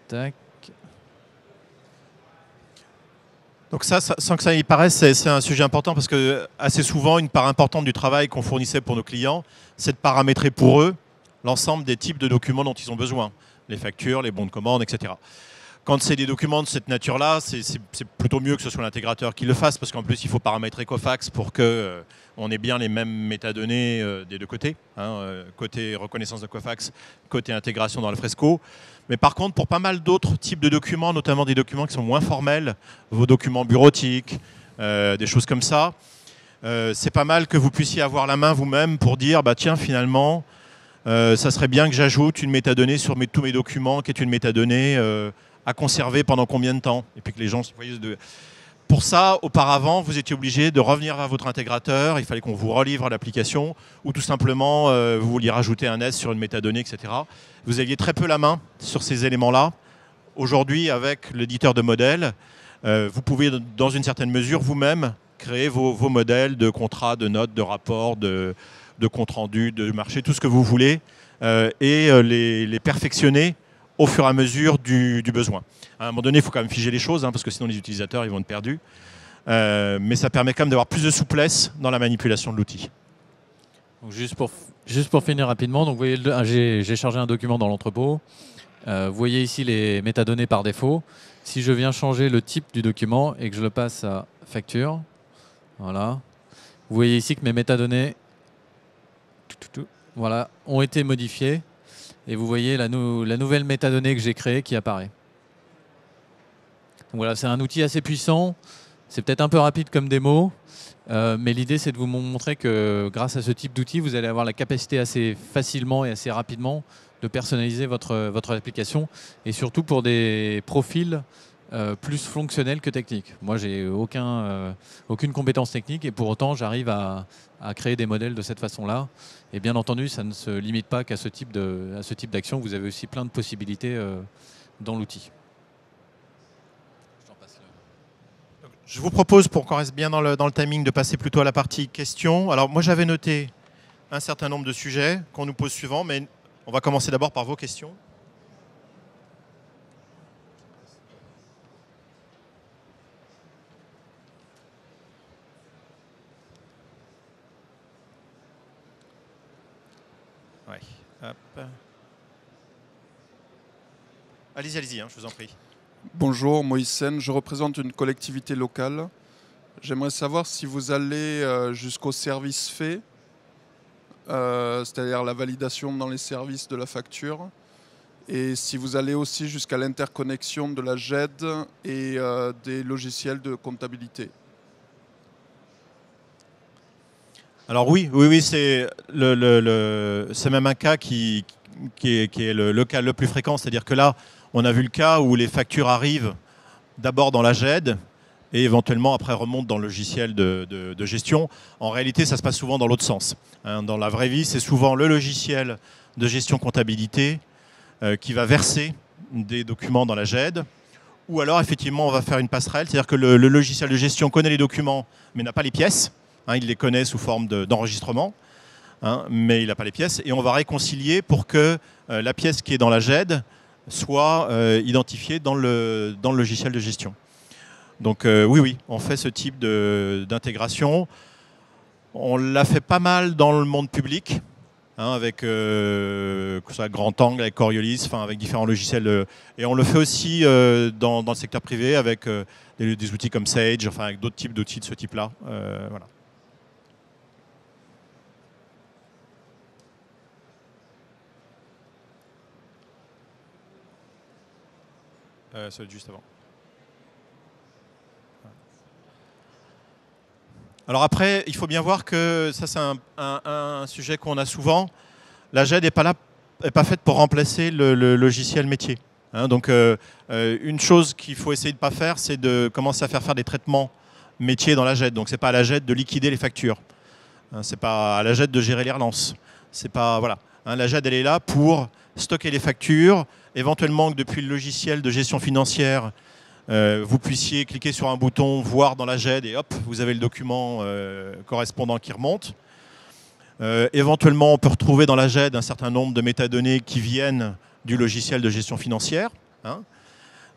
Tac. Donc ça, sans que ça y paraisse, c'est un sujet important parce que assez souvent, une part importante du travail qu'on fournissait pour nos clients, c'est de paramétrer pour eux l'ensemble des types de documents dont ils ont besoin. Les factures, les bons de commande, etc. Quand c'est des documents de cette nature-là, c'est plutôt mieux que ce soit l'intégrateur qui le fasse, parce qu'en plus, il faut paramétrer Cofax pour que on ait bien les mêmes métadonnées des deux côtés, côté reconnaissance de Cofax, côté intégration dans le Fresco. Mais par contre, pour pas mal d'autres types de documents, notamment des documents qui sont moins formels, vos documents bureautiques, des choses comme ça, c'est pas mal que vous puissiez avoir la main vous-même pour dire, bah tiens, finalement, ça serait bien que j'ajoute une métadonnée sur tous mes documents, qui est une métadonnée à conserver pendant combien de temps, et puis que les gens se voient. Pour ça, auparavant, vous étiez obligé de revenir à votre intégrateur, il fallait qu'on vous relivre l'application, ou tout simplement, vous vouliez rajouter un S sur une métadonnée, etc. Vous aviez très peu la main sur ces éléments-là. Aujourd'hui, avec l'éditeur de modèles, vous pouvez, dans une certaine mesure, vous-même, créer vos modèles de contrats, de notes, de rapports, de comptes rendus, de marché, tout ce que vous voulez, et les perfectionner au fur et à mesure du besoin. À un moment donné, il faut quand même figer les choses, parce que sinon les utilisateurs ils vont être perdus. Mais ça permet quand même d'avoir plus de souplesse dans la manipulation de l'outil. Juste pour finir rapidement, donc vous voyez, j'ai chargé un document dans l'entrepôt. Vous voyez ici les métadonnées par défaut. Si je viens changer le type du document et que je le passe à facture, voilà. Vous voyez ici que mes métadonnées voilà, ont été modifiées. Et vous voyez la nouvelle métadonnée que j'ai créée qui apparaît. Donc voilà, c'est un outil assez puissant. C'est peut-être un peu rapide comme démo, mais l'idée c'est de vous montrer que grâce à ce type d'outil, vous allez avoir la capacité assez facilement et assez rapidement de personnaliser votre application, et surtout pour des profils plus fonctionnels que techniques. Moi, j'ai aucune compétence technique, et pour autant, j'arrive à créer des modèles de cette façon-là. Et bien entendu, ça ne se limite pas qu'à ce type d'action. Vous avez aussi plein de possibilités dans l'outil. Je vous propose, pour qu'on reste bien dans le timing, de passer plutôt à la partie questions. Alors moi, j'avais noté un certain nombre de sujets qu'on nous pose suivant, mais on va commencer d'abord par vos questions. Ouais. Hop. Allez-y, je vous en prie. Bonjour, Moïse Sen, je représente une collectivité locale. J'aimerais savoir si vous allez jusqu'au service fait, c'est-à-dire la validation dans les services de la facture, et si vous allez aussi jusqu'à l'interconnexion de la GED et des logiciels de comptabilité. Alors oui, c'est même un cas qui est le cas le plus fréquent, c'est-à-dire que là, on a vu le cas où les factures arrivent d'abord dans la GED et éventuellement après remontent dans le logiciel de gestion. En réalité, ça se passe souvent dans l'autre sens. Dans la vraie vie, c'est souvent le logiciel de gestion comptabilité qui va verser des documents dans la GED. Ou alors, effectivement, on va faire une passerelle, c'est-à-dire que le logiciel de gestion connaît les documents mais n'a pas les pièces. Il les connaît sous forme d'enregistrement, mais il n'a pas les pièces. Et on va réconcilier pour que la pièce qui est dans la GED soit identifiée dans le logiciel de gestion. Donc oui, on fait ce type d'intégration. On l'a fait pas mal dans le monde public, avec que ce soit Grand Angle, avec Coriolis, avec différents logiciels. Et on le fait aussi dans le secteur privé avec des outils comme Sage, avec d'autres types d'outils de ce type-là. Voilà. Ça va être juste avant. Alors après, il faut bien voir que ça c'est un sujet qu'on a souvent. La GED n'est pas faite pour remplacer le logiciel métier. Donc une chose qu'il faut essayer de ne pas faire, c'est de commencer à faire des traitements métiers dans la GED. Donc c'est pas à la GED de liquider les factures. C'est pas à la GED de gérer les relances. C'est pas voilà. La GED elle est là pour stocker les factures, éventuellement que depuis le logiciel de gestion financière, vous puissiez cliquer sur un bouton, voir dans la GED et hop, vous avez le document correspondant qui remonte. Éventuellement, on peut retrouver dans la GED un certain nombre de métadonnées qui viennent du logiciel de gestion financière.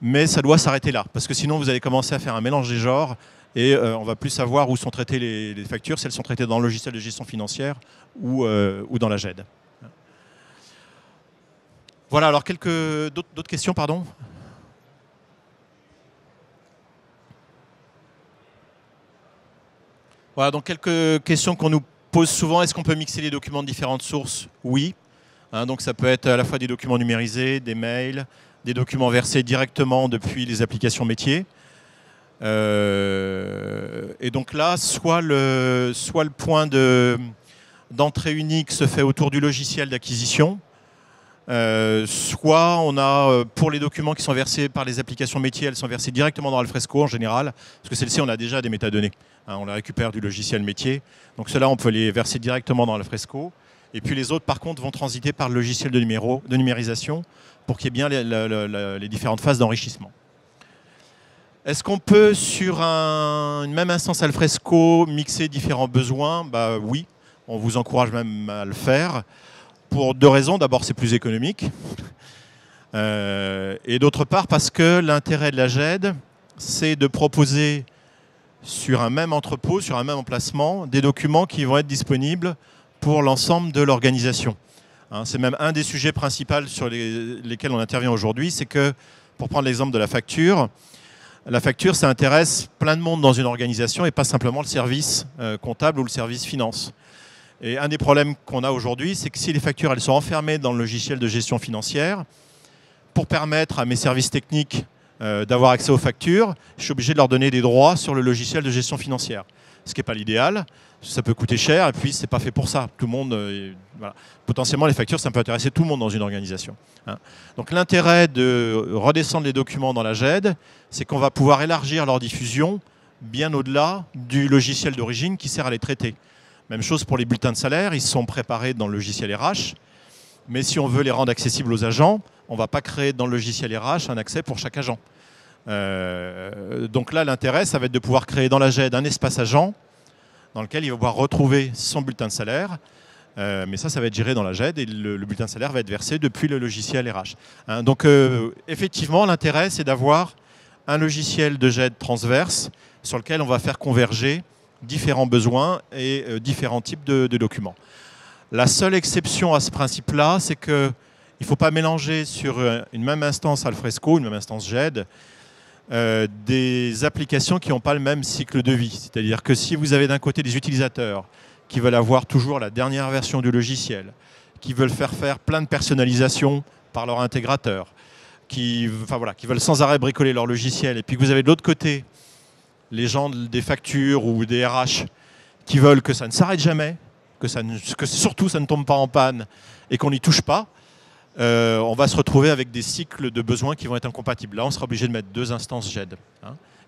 Mais ça doit s'arrêter là, parce que sinon vous allez commencer à faire un mélange des genres et on ne va plus savoir où sont traitées les factures, si elles sont traitées dans le logiciel de gestion financière ou dans la GED. Voilà, alors d'autres questions, pardon ? Voilà, donc quelques questions qu'on nous pose souvent. Est-ce qu'on peut mixer les documents de différentes sources? Oui. Donc ça peut être à la fois des documents numérisés, des mails, des documents versés directement depuis les applications métiers. Et donc là, soit le point d'entrée unique se fait autour du logiciel d'acquisition, soit on a, pour les documents qui sont versés par les applications métiers, elles sont versées directement dans Alfresco en général, parce que celles-ci, on a déjà des métadonnées. On les récupère du logiciel métier. Donc ceux-là, on peut les verser directement dans Alfresco. Et puis les autres, par contre, vont transiter par le logiciel de numérisation pour qu'il y ait bien les différentes phases d'enrichissement. Est-ce qu'on peut, sur une même instance Alfresco, mixer différents besoins? Oui, on vous encourage même à le faire, pour deux raisons. D'abord, c'est plus économique. Et d'autre part, parce que l'intérêt de la GED, c'est de proposer sur un même entrepôt, sur un même emplacement, des documents qui vont être disponibles pour l'ensemble de l'organisation. C'est même un des sujets principaux sur lesquels on intervient aujourd'hui, c'est que, pour prendre l'exemple de la facture, ça intéresse plein de monde dans une organisation et pas simplement le service comptable ou le service finance. Et un des problèmes qu'on a aujourd'hui, c'est que si les factures elles sont enfermées dans le logiciel de gestion financière, pour permettre à mes services techniques d'avoir accès aux factures, je suis obligé de leur donner des droits sur le logiciel de gestion financière. Ce qui n'est pas l'idéal, ça peut coûter cher et puis ce n'est pas fait pour ça. Tout le monde, voilà. Potentiellement, les factures, ça peut intéresser tout le monde dans une organisation. Donc l'intérêt de redescendre les documents dans la GED, c'est qu'on va pouvoir élargir leur diffusion bien au-delà du logiciel d'origine qui sert à les traiter. Même chose pour les bulletins de salaire, ils sont préparés dans le logiciel RH, mais si on veut les rendre accessibles aux agents, on ne va pas créer dans le logiciel RH un accès pour chaque agent. Donc là, l'intérêt, ça va être de pouvoir créer dans la GED un espace agent dans lequel il va pouvoir retrouver son bulletin de salaire. Mais ça va être géré dans la GED et le bulletin de salaire va être versé depuis le logiciel RH. Donc effectivement, l'intérêt, c'est d'avoir un logiciel de GED transverse sur lequel on va faire converger différents besoins et différents types de documents. La seule exception à ce principe-là, c'est qu'il ne faut pas mélanger sur une même instance Alfresco, une même instance GED, des applications qui n'ont pas le même cycle de vie. C'est-à-dire que si vous avez d'un côté des utilisateurs qui veulent avoir toujours la dernière version du logiciel, qui veulent faire plein de personnalisation par leur intégrateur, qui veulent sans arrêt bricoler leur logiciel, et puis que vous avez de l'autre côté les gens des factures ou des RH qui veulent que ça ne s'arrête jamais, que surtout ça ne tombe pas en panne et qu'on n'y touche pas, on va se retrouver avec des cycles de besoins qui vont être incompatibles. Là, on sera obligé de mettre deux instances GED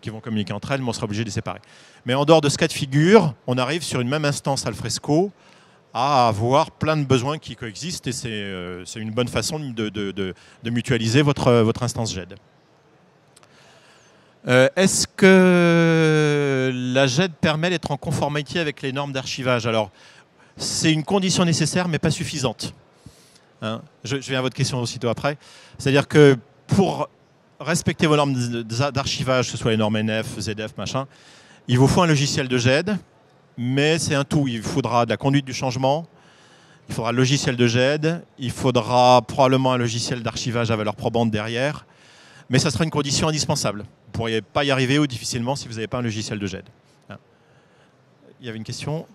qui vont communiquer entre elles, mais on sera obligé de les séparer. Mais en dehors de ce cas de figure, on arrive sur une même instance Alfresco à avoir plein de besoins qui coexistent et c'est une bonne façon de mutualiser votre instance GED. Est-ce que la GED permet d'être en conformité avec les normes d'archivage? Alors, c'est une condition nécessaire, mais pas suffisante. Je viens à votre question aussitôt après. C'est-à-dire que pour respecter vos normes d'archivage, que ce soit les normes NF, ZF, machin, il vous faut un logiciel de GED, mais c'est un tout. Il faudra de la conduite du changement, il faudra le logiciel de GED, il faudra probablement un logiciel d'archivage à valeur probante derrière, mais ça sera une condition indispensable. Vous ne pourriez pas y arriver ou difficilement si vous n'avez pas un logiciel de GED. Il y avait une question.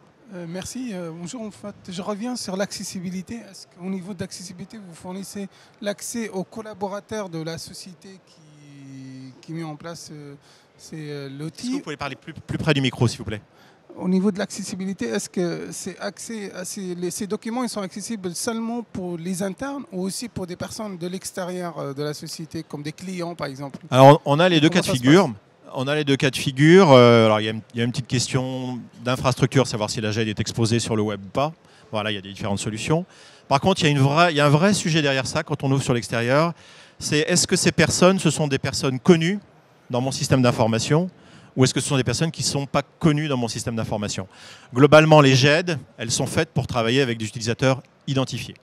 Merci. Bonjour. En fait, je reviens sur l'accessibilité. Est-ce qu'au niveau de l'accessibilité, vous fournissez l'accès aux collaborateurs de la société qui met en place l'outil? Est-ce que vous pouvez parler plus près du micro, s'il vous plaît? Au niveau de l'accessibilité, est-ce que ces documents ils sont accessibles seulement pour les internes ou aussi pour des personnes de l'extérieur de la société, comme des clients, par exemple? Alors, on a les deux cas de figure. On a les deux cas de figure. Alors, il y a une petite question d'infrastructure, savoir si la GED est exposée sur le web ou pas. Voilà, il y a des différentes solutions. Par contre, il y a un vrai sujet derrière ça quand on ouvre sur l'extérieur. C'est est-ce que ces personnes, ce sont des personnes connues dans mon système d'information ou est-ce que ce sont des personnes qui ne sont pas connues dans mon système d'information? Globalement, les GED, elles sont faites pour travailler avec des utilisateurs identifiés.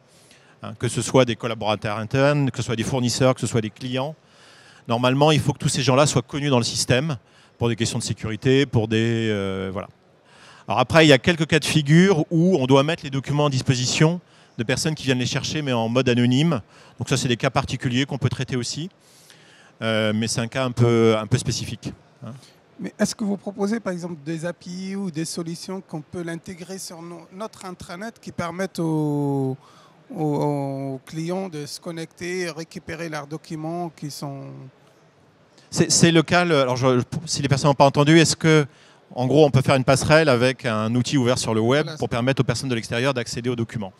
Que ce soit des collaborateurs internes, que ce soit des fournisseurs, que ce soit des clients. Normalement, il faut que tous ces gens-là soient connus dans le système pour des questions de sécurité, pour des... voilà. Alors après, il y a quelques cas de figure où on doit mettre les documents à disposition de personnes qui viennent les chercher, mais en mode anonyme. Donc ça, c'est des cas particuliers qu'on peut traiter aussi. Mais c'est un cas un peu spécifique. Mais est-ce que vous proposez par exemple des API ou des solutions qu'on peut l'intégrer sur notre intranet qui permettent aux clients de se connecter et récupérer leurs documents qui sont... C'est le cas, alors si les personnes n'ont pas entendu, est-ce que, en gros, on peut faire une passerelle avec un outil ouvert sur le web pour permettre aux personnes de l'extérieur d'accéder aux documents?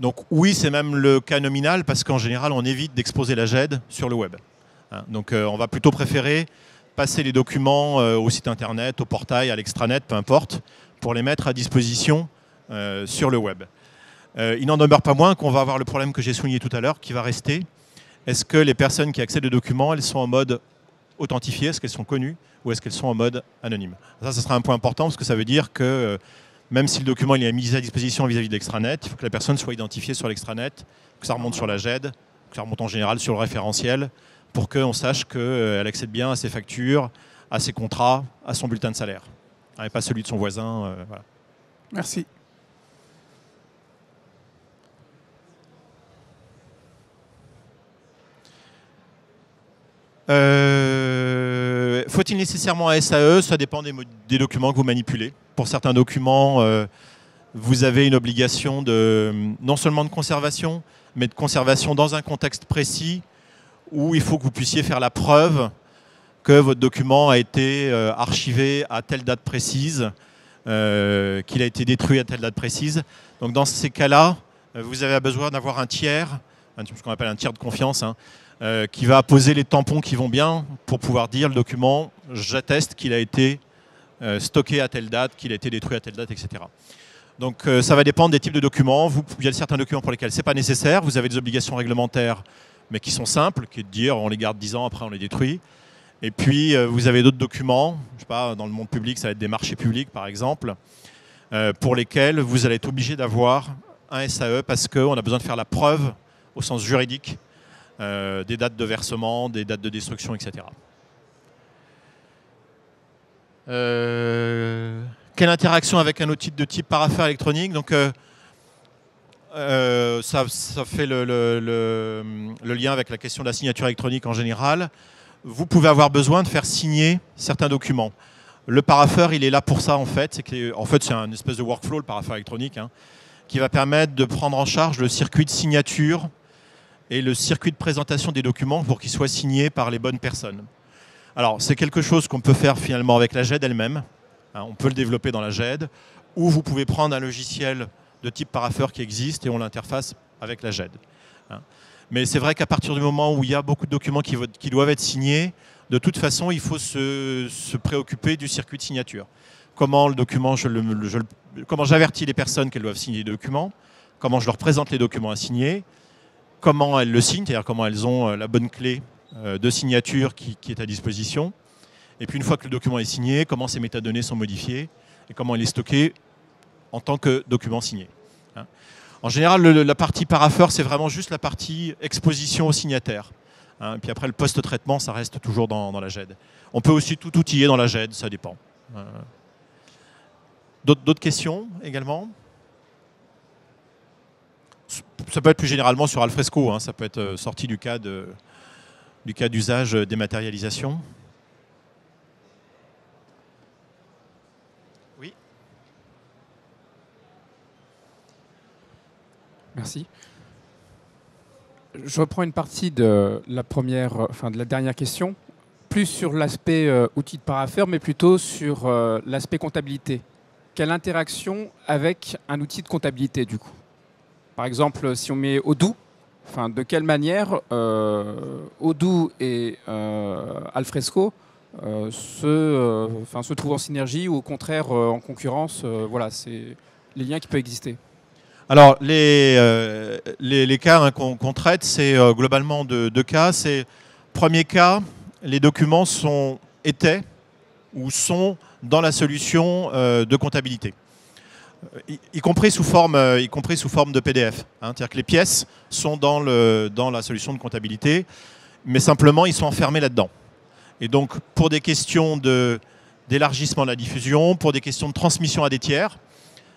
Donc oui, c'est même le cas nominal parce qu'en général, on évite d'exposer la GED sur le web. Donc on va plutôt préférer passer les documents au site internet, au portail, à l'extranet, peu importe, pour les mettre à disposition sur le web. Il n'en demeure pas moins qu'on va avoir le problème que j'ai souligné tout à l'heure qui va rester. Est-ce que les personnes qui accèdent aux documents, elles sont en mode authentifié, est-ce qu'elles sont connues ou est-ce qu'elles sont en mode anonyme? Ça sera un point important parce que ça veut dire que même si le document il est mis à disposition vis-à-vis de l'extranet, il faut que la personne soit identifiée sur l'extranet, que ça remonte sur la GED, que ça remonte en général sur le référentiel pour qu'on sache qu'elle accède bien à ses factures, à ses contrats, à son bulletin de salaire, et pas celui de son voisin. Voilà. Merci. Faut-il nécessairement un SAE? Ça dépend des documents que vous manipulez. Pour certains documents, vous avez une obligation non seulement de conservation, mais de conservation dans un contexte précis où il faut que vous puissiez faire la preuve que votre document a été archivé à telle date précise, qu'il a été détruit à telle date précise. Donc dans ces cas-là, vous avez besoin d'avoir un tiers, ce qu'on appelle un tiers de confiance, qui va poser les tampons qui vont bien pour pouvoir dire le document, j'atteste qu'il a été stocké à telle date, qu'il a été détruit à telle date, etc. Donc ça va dépendre des types de documents. Il y a certains documents pour lesquels ce n'est pas nécessaire. Vous avez des obligations réglementaires, mais qui sont simples, qui est de dire on les garde 10 ans, après on les détruit. Et puis vous avez d'autres documents, je sais pas, dans le monde public, ça va être des marchés publics par exemple, pour lesquels vous allez être obligé d'avoir un SAE parce qu'on a besoin de faire la preuve au sens juridique des dates de versement, des dates de destruction, etc. Quelle interaction avec un outil de type parapheur électronique? Donc, ça fait le lien avec la question de la signature électronique en général. Vous pouvez avoir besoin de faire signer certains documents. Le parapheur, il est là pour ça en fait. C'est un espèce de workflow, le parapheur électronique, qui va permettre de prendre en charge le circuit de signature et le circuit de présentation des documents pour qu'ils soient signés par les bonnes personnes. Alors, c'est quelque chose qu'on peut faire finalement avec la GED elle-même. On peut le développer dans la GED, ou vous pouvez prendre un logiciel de type parapheur qui existe et on l'interface avec la GED. Mais c'est vrai qu'à partir du moment où il y a beaucoup de documents qui doivent être signés, de toute façon, il faut se préoccuper du circuit de signature. Comment le document, comment j'avertis les personnes qu'elles doivent signer les documents, comment je leur présente les documents à signer, comment elles le signent, c'est-à-dire comment elles ont la bonne clé de signature qui est à disposition. Et puis une fois que le document est signé, comment ces métadonnées sont modifiées et comment il est stocké en tant que document signé. En général, la partie parapheur, c'est vraiment juste la partie exposition au signataire. Et puis après, le post-traitement, ça reste toujours dans la GED. On peut aussi tout outiller dans la GED, ça dépend. D'autres questions également? Ça peut être plus généralement sur Alfresco, ça peut être sorti du cas d'usage dématérialisation. Oui. Merci. Je reprends une partie de la dernière question, plus sur l'aspect outil de parapheur, mais plutôt sur l'aspect comptabilité. Quelle interaction avec un outil de comptabilité du coup? Par exemple, si on met Odoo, de quelle manière Odoo et Alfresco se trouvent en synergie ou au contraire en concurrence? Voilà, c'est les liens qui peuvent exister. Alors, les cas qu'on traite, c'est globalement deux cas. Premier cas, les documents étaient ou sont dans la solution de comptabilité. Y compris sous forme de PDF. C'est-à-dire que les pièces sont dans la solution de comptabilité, mais simplement ils sont enfermés là-dedans. Et donc pour des questions d'élargissement de la diffusion, pour des questions de transmission à des tiers,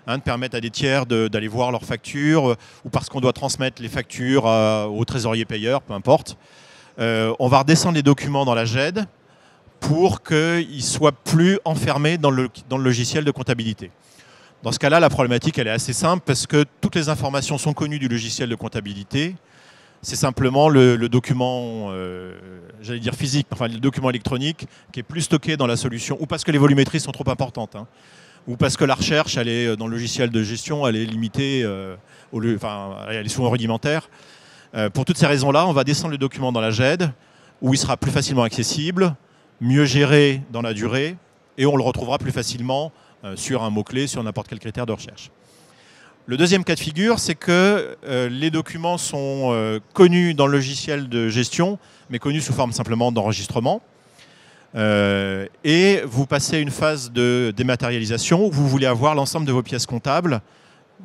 de permettre à des tiers d'aller voir leurs factures, ou parce qu'on doit transmettre les factures au trésorier payeur, peu importe, on va redescendre les documents dans la GED pour qu'il ne soit plus enfermé dans le logiciel de comptabilité. Dans ce cas-là, la problématique elle est assez simple parce que toutes les informations sont connues du logiciel de comptabilité. C'est simplement le document, j'allais dire physique, enfin le document électronique qui est plus stocké dans la solution, ou parce que les volumétries sont trop importantes, hein, ou parce que la recherche, elle est dans le logiciel de gestion, elle est limitée, elle est souvent rudimentaire. Pour toutes ces raisons-là, on va descendre le document dans la GED, où il sera plus facilement accessible, mieux géré dans la durée, et on le retrouvera plus facilement sur un mot-clé, sur n'importe quel critère de recherche. Le deuxième cas de figure, c'est que les documents sont connus dans le logiciel de gestion, mais connus sous forme simplement d'enregistrement. Et vous passez une phase de dématérialisation où vous voulez avoir l'ensemble de vos pièces comptables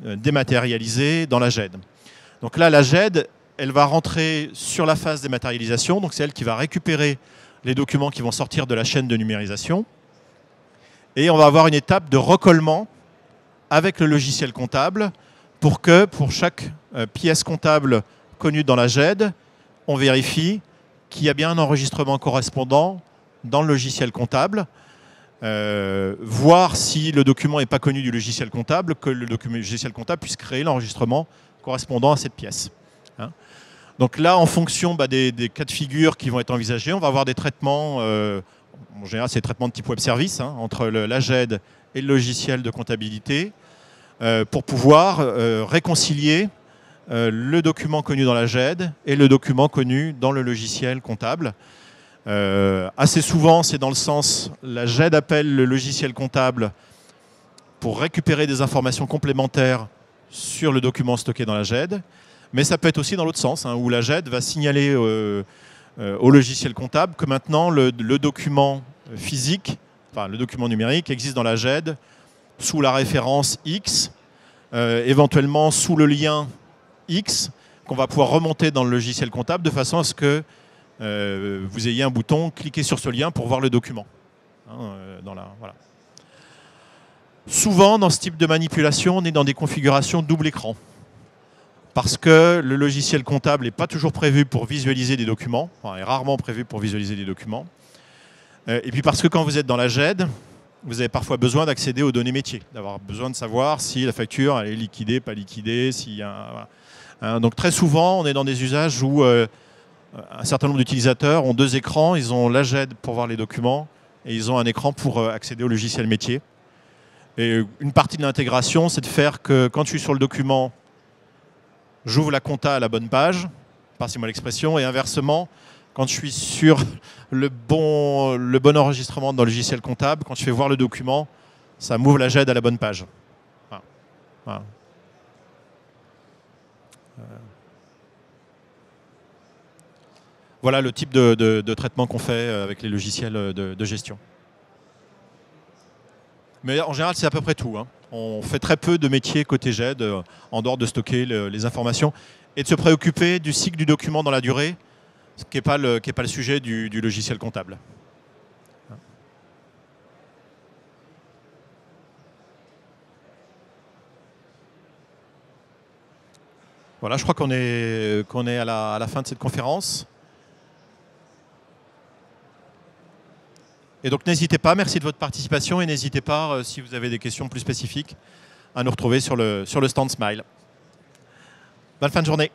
dématérialisées dans la GED. Donc là, la GED, elle va rentrer sur la phase dématérialisation, donc c'est elle qui va récupérer les documents qui vont sortir de la chaîne de numérisation. Et on va avoir une étape de recollement avec le logiciel comptable pour que, pour chaque pièce comptable connue dans la GED, on vérifie qu'il y a bien un enregistrement correspondant dans le logiciel comptable, voir si le document n'est pas connu du logiciel comptable, que le logiciel comptable puisse créer l'enregistrement correspondant à cette pièce. Hein. Donc là, en fonction des cas de figure qui vont être envisagés, on va avoir des traitements, en général c'est des traitements de type web service, hein, entre la GED et le logiciel de comptabilité, pour pouvoir réconcilier le document connu dans la GED et le document connu dans le logiciel comptable. Assez souvent, c'est dans le sens, la GED appelle le logiciel comptable pour récupérer des informations complémentaires sur le document stocké dans la GED, mais ça peut être aussi dans l'autre sens, hein, où la GED va signaler au logiciel comptable que maintenant le document physique, enfin le document numérique existe dans la GED sous la référence X, éventuellement sous le lien X, qu'on va pouvoir remonter dans le logiciel comptable de façon à ce que vous ayez un bouton, cliquez sur ce lien pour voir le document. Hein, voilà. Souvent, dans ce type de manipulation, on est dans des configurations double écran. Parce que le logiciel comptable n'est pas toujours prévu pour visualiser des documents, enfin, est rarement prévu pour visualiser des documents. Et puis parce que quand vous êtes dans la GED, vous avez parfois besoin d'accéder aux données métiers, d'avoir besoin de savoir si la facture elle est liquidée, pas liquidée, s'il y a voilà. Hein, donc très souvent, on est dans des usages où un certain nombre d'utilisateurs ont deux écrans, ils ont la GED pour voir les documents et ils ont un écran pour accéder au logiciel métier. Et une partie de l'intégration, c'est de faire que quand je suis sur le document, j'ouvre la compta à la bonne page, passez-moi l'expression, et inversement, quand je suis sur le bon enregistrement dans le logiciel comptable, quand je fais voir le document, ça m'ouvre la GED à la bonne page. Voilà. Voilà le type de traitement qu'on fait avec les logiciels de gestion. Mais en général, c'est à peu près tout. Hein. On fait très peu de métiers côté GED, en dehors de stocker les informations et de se préoccuper du cycle du document dans la durée, ce qui n'est pas le sujet du logiciel comptable. Voilà, je crois qu'on est à la fin de cette conférence. Et donc n'hésitez pas, merci de votre participation et n'hésitez pas, si vous avez des questions plus spécifiques, à nous retrouver sur le stand Smile. Bonne fin de journée.